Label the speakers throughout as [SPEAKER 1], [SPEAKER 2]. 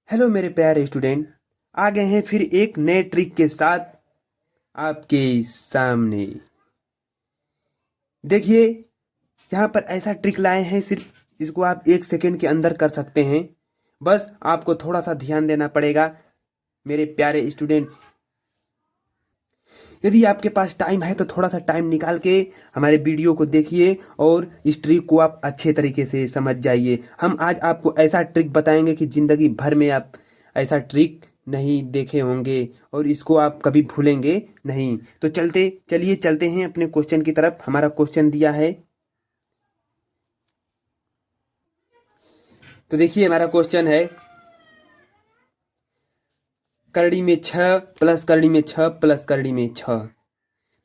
[SPEAKER 1] Hello मेरे प्यारे student. आ गए हैं फिर एक नए ट्रिक के साथ आपके सामने। देखिए, यहाँ पर ऐसा ट्रिक लाए हैं, सिर्फ इसको आप 1 सेकेंड के अंदर कर सकते हैं। बस आपको थोड़ा सा ध्यान देना पड़ेगा मेरे प्यारे स्टूडेंट। यदि आपके पास टाइम है तो थोड़ा सा टाइम निकाल के हमारे वीडियो को देखिए और इस ट्रिक को आप अच्छे तरीके से समझ जाइए। हम आज आपको ऐसा ट्रिक बताएंगे कि ज़िंदगी भर में आप ऐसा ट्रिक नहीं देखे होंगे और इसको आप कभी भूलेंगे नहीं। तो चलिए चलते हैं अपने क्वेश्चन की तरफ। हमारा क्वेश्चन दिया है, तो देखिए हमारा क्वेश्चन है करड़ी में 6 प्लस करड़ी में 6 प्लस करड़ी में 6।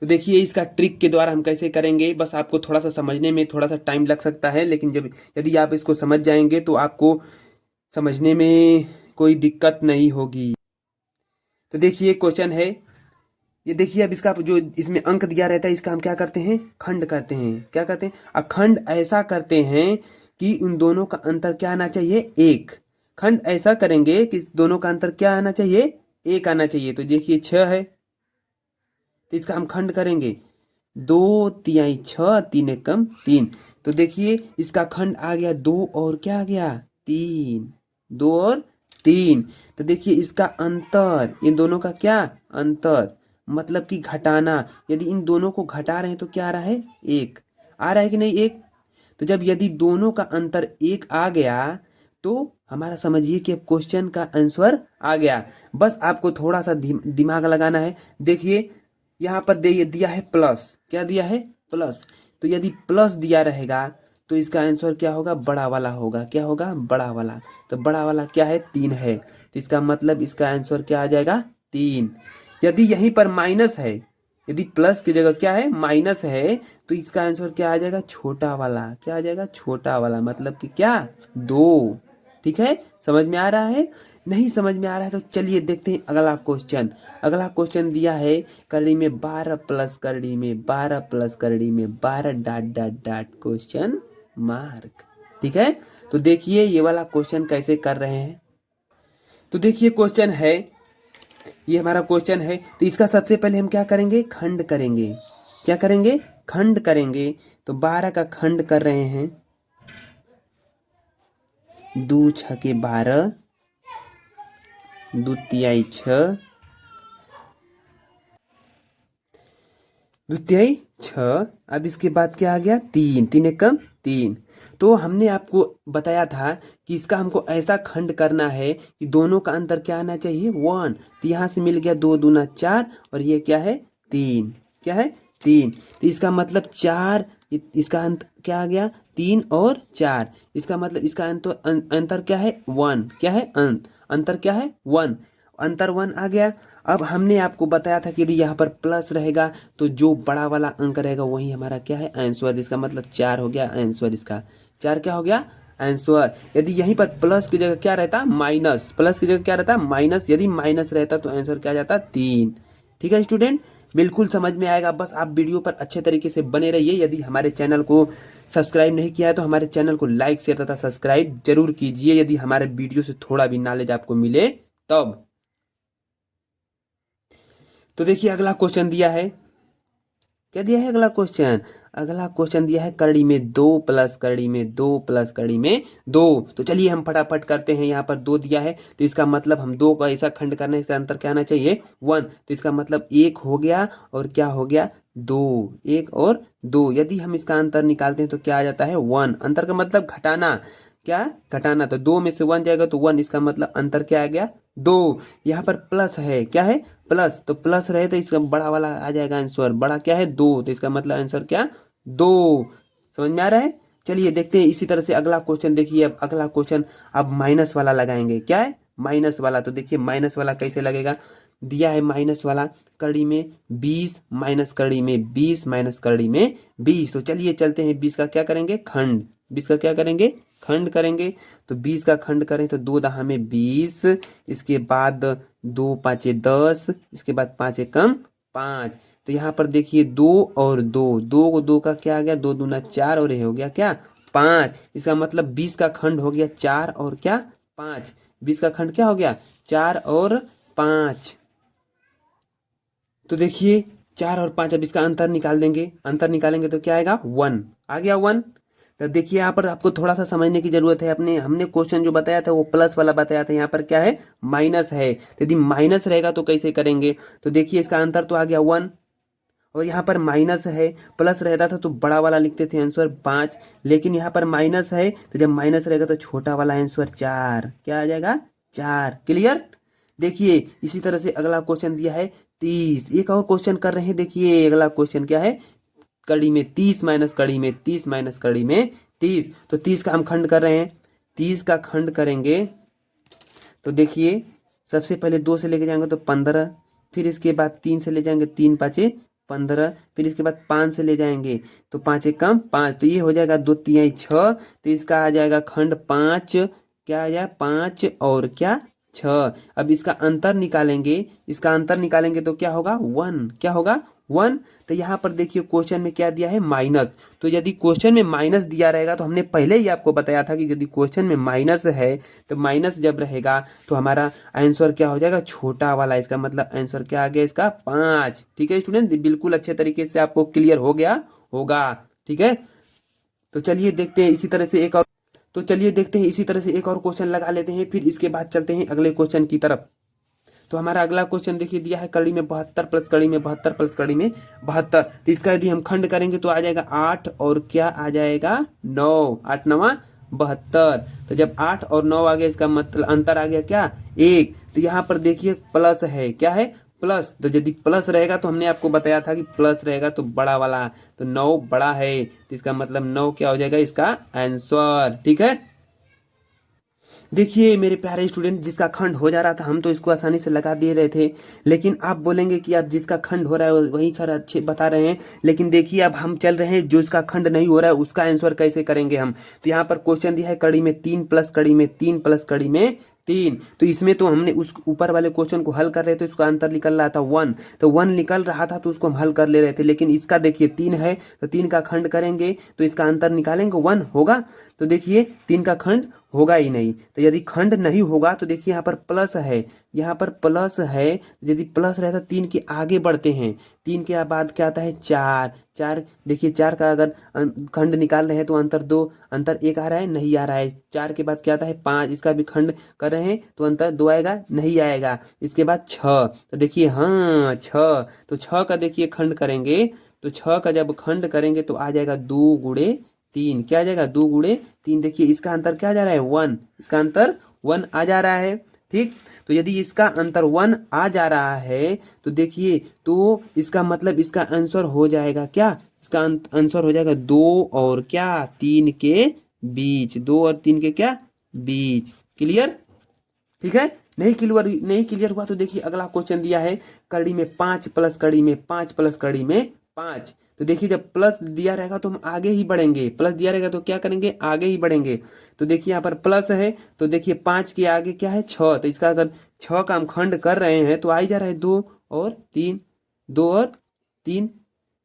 [SPEAKER 1] तो देखिए इसका ट्रिक के द्वारा हम कैसे करेंगे। बस आपको थोड़ा सा समझने में थोड़ा सा टाइम लग सकता है, लेकिन जब यदि आप इसको समझ जाएंगे तो आपको समझने में कोई दिक्कत नहीं होगी। तो देखिए क्वेश्चन है, ये देखिए अब इसका जो इसमें अंक दिया रहता है इसका हम क्या करते हैं, खंड करते हैं। क्या करते हैं, अखंड ऐसा करते हैं कि उन दोनों का अंतर क्या आना चाहिए, एक। खंड ऐसा करेंगे कि दोनों का अंतर क्या आना चाहिए, एक आना चाहिए। तो देखिए 6 है तो इसका हम खंड करेंगे, 2 तिहाई 6, 3 एकम 3। तो देखिए इसका खंड आ गया 2 और क्या आ गया 3, 2 और 3। तो देखिए इसका अंतर, इन दोनों का क्या अंतर, मतलब कि घटाना। यदि इन दोनों को घटा रहे हैं तो क्या आ रहा है, एक आ रहा है कि नहीं, एक। तो जब यदि दोनों का अंतर एक आ गया तो हमारा समझिए कि अब क्वेश्चन का आंसर आ गया। बस आपको थोड़ा सा दिमाग लगाना है। देखिए यहाँ पर दे दिया है प्लस, क्या दिया है, प्लस। तो यदि प्लस दिया रहेगा तो इसका आंसर क्या होगा, बड़ा वाला होगा। क्या होगा, बड़ा वाला। तो बड़ा वाला क्या है, 3 है। तो इसका मतलब इसका आंसर क्या आ जाएगा, 3। यदि यहीं पर माइनस है, यदि प्लस की जगह क्या है, माइनस है, तो इसका आंसर क्या आ जाएगा, छोटा वाला। क्या आ जाएगा, छोटा वाला, मतलब कि क्या, 2। ठीक है, समझ में आ रहा है। नहीं समझ में आ रहा है तो चलिए देखते हैं अगला क्वेश्चन। अगला क्वेश्चन दिया है करड़ी में 12 प्लस करड़ी में 12 प्लस करड़ी में 12 dot dot dot question mark. ठीक है, तो देखिए ये वाला क्वेश्चन कैसे कर रहे हैं। तो देखिए क्वेश्चन है, ये हमारा क्वेश्चन है। तो इसका सबसे पहले हम क्या करेंगे, खंड करेंगे। क्या करेंगे, खंड करेंगे। तो 12 का खंड कर रहे हैं, 2 6 के 12, 2 तिहाई 6, 2 तिहाई 6। अब इसके बाद क्या आ गया, 3, 3 एकम 3। तो हमने आपको बताया था कि इसका हमको ऐसा खंड करना है कि दोनों का अंतर क्या आना चाहिए, 1। तो यहाँ से मिल गया 2 दूना 4 और ये क्या है, 3। क्या है, 3। तो इसका मतलब 4, इसका अंत क्या आ गया, 3 और 4। इसका मतलब इसका अंतर क्या है, 1। क्या है, अंतर क्या है, 1। अंतर 1 आ गया। अब हमने आपको बताया था कि यदि यहाँ पर प्लस रहेगा तो जो बड़ा वाला अंक रहेगा वही हमारा क्या है, आंसर। इसका मतलब 4 हो गया आंसर। इसका 4 क्या हो गया, आंसर। यदि यहीं पर प्लस की जगह क्या रहता, माइनस। प्लस की जगह क्या रहता, माइनस। यदि माइनस रहता तो आंसर क्या जाता, 3। ठीक है स्टूडेंट, बिल्कुल समझ में आएगा। बस आप वीडियो पर अच्छे तरीके से बने रहिए। यदि हमारे चैनल को सब्सक्राइब नहीं किया है तो हमारे चैनल को लाइक शेयर तथा सब्सक्राइब जरूर कीजिए, यदि हमारे वीडियो से थोड़ा भी नॉलेज आपको मिले तब। तो देखिए अगला क्वेश्चन दिया है, क्या दिया है अगला क्वेश्चन, अगला क्वेश्चन दिया है करड़ी में 2 प्लस करड़ी में 2 प्लस करड़ी में 2। तो चलिए हम फटाफट करते हैं। यहाँ पर 2 दिया है तो इसका मतलब हम 2 का ऐसा खंड करना है, इसका अंतर क्या आना चाहिए, 1। तो इसका मतलब 1 हो गया और क्या हो गया, 2। 1 और 2, यदि हम इसका अंतर निकालते हैं तो क्या आ जाता है, 1। अंतर का मतलब घटाना, क्या घटाना। तो 2 में से 1 जाएगा तो 1, इसका मतलब अंतर क्या आ गया, 2। यहाँ पर प्लस है, क्या है, प्लस। तो प्लस रहे तो इसका बड़ा वाला आ जाएगा आंसर। बड़ा क्या है, 2। तो इसका मतलब आंसर क्या, 2। समझ में आ रहा है। चलिए देखते हैं इसी तरह से अगला क्वेश्चन। देखिए अब अगला क्वेश्चन, अब माइनस वाला लगाएंगे। क्या है, माइनस वाला। तो देखिए माइनस वाला कैसे लगेगा, दिया है माइनस वाला कड़ी में 20 माइनस कड़ी में 20 माइनस कड़ी में 20। तो चलिए चलते हैं 20 का क्या करेंगे, खंड। 20 का क्या करेंगे, खंड करेंगे। तो 20 का खंड करें तो 2 दहा में 20, इसके बाद 2 पाँचे 10, इसके बाद 5 एकम 5। तो यहाँ पर देखिए 2 और 2, 2 को 2 का क्या आ गया, 2 दूना 4 और ये हो गया क्या, 5। इसका मतलब 20 का खंड हो गया 4 और क्या, 5, 20 का खंड क्या हो गया 4 और 5। तो देखिए 4 और 5, अब इसका अंतर निकाल देंगे, अंतर निकालेंगे तो क्या आएगा 1, आ गया 1। तो देखिए यहाँ पर आपको थोड़ा सा समझने की जरूरत है, अपने हमने क्वेश्चन जो बताया था वो प्लस वाला बताया था, यहाँ पर क्या है माइनस है। तो यदि माइनस रहेगा तो कैसे करेंगे, तो देखिए इसका अंतर तो आ गया 1, और यहाँ पर माइनस है, प्लस रहता था तो बड़ा वाला लिखते थे आंसर 5, लेकिन यहाँ पर माइनस है तो जब माइनस रहेगा तो छोटा वाला आंसर 4, क्या आ जाएगा 4। क्लियर। देखिए इसी तरह से अगला क्वेश्चन दिया है 30, एक और क्वेश्चन कर रहे हैं। देखिए अगला क्वेश्चन क्या है, कड़ी में 30 माइनस कड़ी में 30 माइनस कड़ी में 30। तो 30 का हम खंड कर रहे हैं, 30 का खंड करेंगे तो देखिए सबसे पहले 2 से लेके जाएंगे तो 15, फिर इसके बाद 3 से ले जाएंगे 3 पाँचे 15, फिर इसके बाद 5 से ले जाएंगे तो 5 एक कम 5, तो ये हो जाएगा 2 तिहाई 6, तो इसका आ जाएगा खंड 5, क्या आ जाए 5 और क्या 6। अब इसका अंतर निकालेंगे, इसका अंतर निकालेंगे तो क्या होगा 1, क्या होगा 1। तो यहाँ पर देखिए क्वेश्चन में क्या दिया है माइनस, तो यदि क्वेश्चन में माइनस दिया रहेगा तो हमने पहले ही आपको बताया था कि यदि क्वेश्चन में माइनस है तो माइनस जब रहेगा तो हमारा आंसर क्या हो जाएगा छोटा वाला, इसका मतलब आंसर क्या आ गया इसका 5। ठीक है स्टूडेंट, बिल्कुल अच्छे तरीके से आपको क्लियर हो गया होगा। ठीक है, तो चलिए देखते हैं इसी तरह से एक और, तो चलिए देखते हैं इसी तरह से एक और क्वेश्चन लगा लेते हैं, फिर इसके बाद चलते हैं अगले क्वेश्चन की तरफ। तो हमारा अगला क्वेश्चन देखिए दिया है कड़ी में 72 प्लस कड़ी में 72 प्लस कड़ी में 72। तो इसका यदि हम खंड करेंगे तो आ जाएगा 8 और क्या आ जाएगा 9, 8 9 72। तो जब 8 और 9 आ गया इसका मतलब अंतर आ गया क्या 1। तो यहाँ पर देखिए प्लस है, क्या है प्लस, तो यदि प्लस रहेगा तो हमने आपको बताया था कि प्लस रहेगा तो बड़ा वाला, तो 9 बड़ा है तो इसका मतलब 9 क्या हो जाएगा इसका आंसर। ठीक है, देखिए मेरे प्यारे स्टूडेंट, जिसका खंड हो जा रहा था हम तो इसको आसानी से लगा दे रहे थे, लेकिन आप बोलेंगे कि आप जिसका खंड हो रहा है वही सर अच्छे बता रहे हैं, लेकिन देखिए अब हम चल रहे हैं जो इसका खंड नहीं हो रहा है उसका आंसर कैसे करेंगे हम। तो यहाँ पर क्वेश्चन दिया है कड़ी में 3 प्लस कड़ी में 3 प्लस कड़ी में 3। तो इसमें तो हमने उस ऊपर वाले क्वेश्चन को हल कर रहे थे, उसका आंसर निकल रहा था 1, तो 1 निकल रहा था तो उसको हम हल कर ले रहे थे, लेकिन इसका देखिए 3 है तो 3 का खंड करेंगे तो इसका आंसर निकालेंगे 1 होगा। तो देखिए 3 का खंड होगा ही नहीं, तो यदि खंड नहीं होगा तो देखिए यहाँ पर प्लस है, यहाँ पर प्लस है, यदि प्लस रहता 3 के आगे बढ़ते हैं, 3 के बाद क्या आता है 4, 4 देखिए 4 का अगर खंड निकाल रहे हैं तो अंतर 2, अंतर 1 आ रहा है नहीं आ रहा है, 4 के बाद क्या आता है 5, इसका भी खंड कर रहे हैं तो अंतर 2 आएगा नहीं आएगा, इसके बाद 6, तो देखिए हाँ 6, तो 6 का देखिए खंड करेंगे तो 6 का जब खंड करेंगे तो आ जाएगा 2 गुणे 3, क्या आ जाएगा 2 गुणे 3, देखिए इसका अंतर क्या जा रहा है 1, इसका अंतर 1 आ जा रहा है। ठीक, तो यदि इसका अंतर 1 आ जा रहा है तो देखिए तो इसका मतलब इसका आंसर हो जाएगा क्या, इसका आंसर हो जाएगा 2 और क्या 3 के बीच, 2 और 3 के क्या बीच। क्लियर। ठीक है, नहीं क्लियर हुआ तो देखिए अगला क्वेश्चन दिया है कड़ी में 5 प्लस कड़ी में 5 प्लस कड़ी में 5। तो देखिए जब प्लस दिया रहेगा तो हम आगे ही बढ़ेंगे, प्लस दिया रहेगा तो क्या करेंगे आगे ही बढ़ेंगे। तो देखिए यहाँ पर प्लस है तो देखिए 5 के आगे क्या है 6, तो इसका अगर 6 का हम खंड कर रहे हैं तो आ ही जा रहा है 2 और 3, 2 और 3,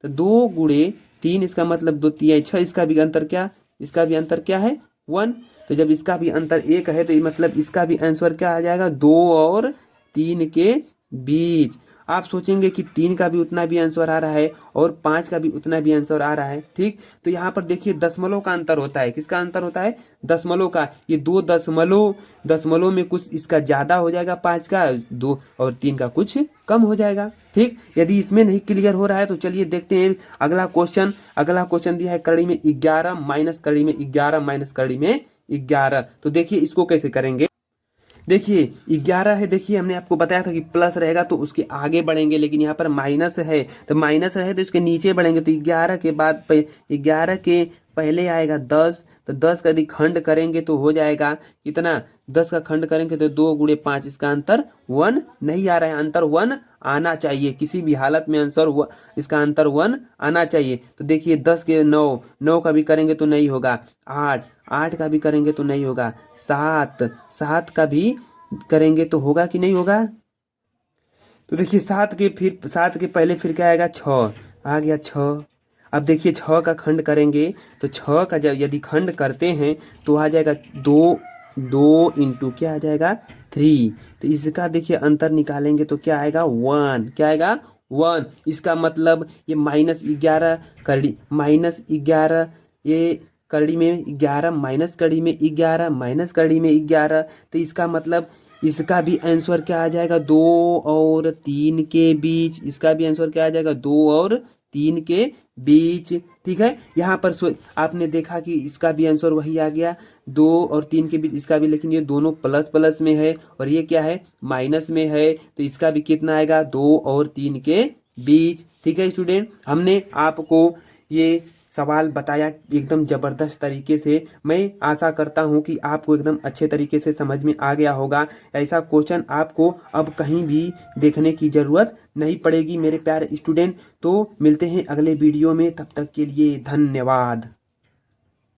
[SPEAKER 1] तो 2 गुणे 3, इसका मतलब 2 तिहाई 6, इसका भी अंतर क्या, इसका भी अंतर क्या है 1। तो जब इसका भी अंतर 1 है तो ये मतलब इसका भी आंसर क्या आ जाएगा 2 और 3 के बीच। आप सोचेंगे कि 3 का भी उतना भी आंसर आ रहा है और 5 का भी उतना भी आंसर आ रहा है। ठीक, तो यहाँ पर देखिए दशमलव का अंतर होता है, किसका अंतर होता है दशमलव का, ये 2 दशमलव, दशमलव में कुछ इसका ज़्यादा हो जाएगा 5 का, 2 और 3 का कुछ कम हो जाएगा। ठीक, यदि इसमें नहीं क्लियर हो रहा है तो चलिए देखते हैं अगला क्वेश्चन। अगला क्वेश्चन दिया है कड़ी में 11 माइनस कड़ी में 11 माइनस कड़ी में 11। तो देखिए इसको कैसे करेंगे। देखिए 11 है, देखिए हमने आपको बताया था कि प्लस रहेगा तो उसके आगे बढ़ेंगे, लेकिन यहाँ पर माइनस है तो माइनस रहे तो उसके नीचे बढ़ेंगे, तो 11 के बाद 11 के पहले आएगा 10, तो 10 का यदि खंड करेंगे तो हो जाएगा कितना, 10 का खंड करेंगे तो 2 गुणे 5, इसका अंतर 1 नहीं आ रहा है, अंतर 1 आना चाहिए, किसी भी हालत में आंसर इसका अंतर 1 आना चाहिए। तो देखिए 10 के 9, 9 का भी करेंगे तो नहीं होगा, 8, 8 का भी करेंगे तो नहीं होगा, 7, 7 का भी करेंगे तो होगा कि नहीं होगा। तो देखिए 7 के फिर 7 के पहले फिर क्या आएगा 6, आ गया 6। अब देखिए 6 का खंड करेंगे तो 6 का जब यदि खंड करते हैं तो आ जाएगा 2 2 इंटू क्या आ जाएगा 3। तो इसका देखिए अंतर निकालेंगे तो क्या आएगा 1, क्या आएगा 1। इसका मतलब ये -11 कड़ी -11, ये कड़ी में 11 माइनस कड़ी में 11 माइनस कड़ी में 11। तो इसका मतलब इसका भी आंसर क्या आ जाएगा 2 और 3 के बीच। इसका भी आंसर क्या आ जाएगा 2 और 3 के बीच। ठीक है, यहाँ पर आपने देखा कि इसका भी आंसर वही आ गया 2 और 3 के बीच इसका भी, लेकिन ये दोनों प्लस प्लस में है और ये क्या है माइनस में है। तो इसका भी कितना आएगा 2 और 3 के बीच। ठीक है स्टूडेंट, हमने आपको ये सवाल बताया एकदम ज़बरदस्त तरीके से। मैं आशा करता हूँ कि आपको एकदम अच्छे तरीके से समझ में आ गया होगा। ऐसा क्वेश्चन आपको अब कहीं भी देखने की ज़रूरत नहीं पड़ेगी मेरे प्यारे स्टूडेंट। तो मिलते हैं अगले वीडियो में, तब तक के लिए धन्यवाद।